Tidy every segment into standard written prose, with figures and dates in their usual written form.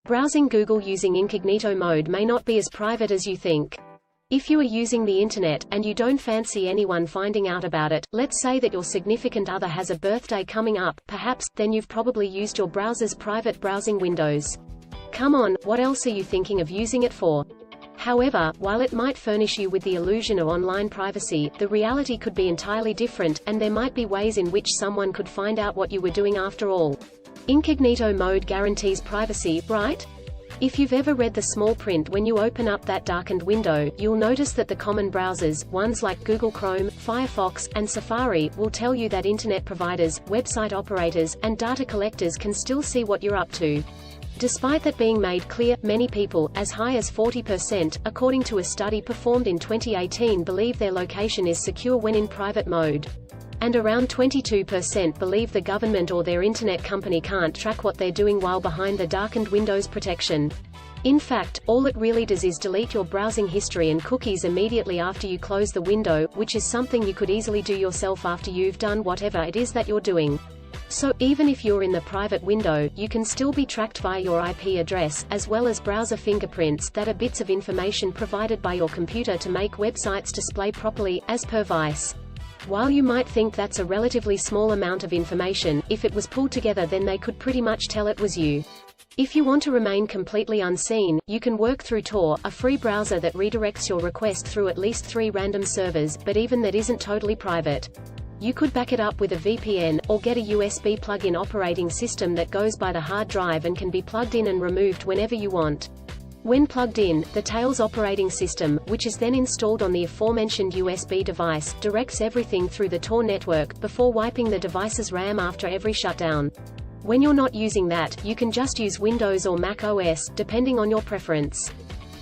Browsing Google using incognito mode may not be as private as you think. If you are using the internet, and you don't fancy anyone finding out about it, let's say that your significant other has a birthday coming up, perhaps, then you've probably used your browser's private browsing windows. Come on, what else are you thinking of using it for? However, while it might furnish you with the illusion of online privacy, the reality could be entirely different, and there might be ways in which someone could find out what you were doing after all. Incognito mode guarantees privacy, right? If you've ever read the small print when you open up that darkened window, you'll notice that the common browsers, ones like Google Chrome, Firefox, and Safari, will tell you that internet providers, website operators, and data collectors can still see what you're up to. Despite that being made clear, many people, as high as 40%, according to a study performed in 2018, believe their location is secure when in private mode. And around 22% believe the government or their internet company can't track what they're doing while behind the darkened Windows protection. In fact, all it really does is delete your browsing history and cookies immediately after you close the window, which is something you could easily do yourself after you've done whatever it is that you're doing. So, even if you're in the private window, you can still be tracked via your IP address, as well as browser fingerprints that are bits of information provided by your computer to make websites display properly, as per Vice. While you might think that's a relatively small amount of information, if it was pulled together then they could pretty much tell it was you. If you want to remain completely unseen, you can work through Tor, a free browser that redirects your request through at least 3 random servers, but even that isn't totally private. You could back it up with a VPN, or get a USB plug-in operating system that goes by the hard drive and can be plugged in and removed whenever you want. When plugged in, the Tails operating system, which is then installed on the aforementioned USB device, directs everything through the Tor network, before wiping the device's RAM after every shutdown. When you're not using that, you can just use Windows or Mac OS, depending on your preference.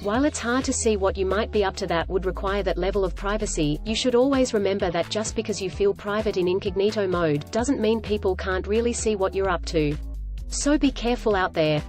While it's hard to see what you might be up to that would require that level of privacy, you should always remember that just because you feel private in incognito mode, doesn't mean people can't really see what you're up to. So be careful out there.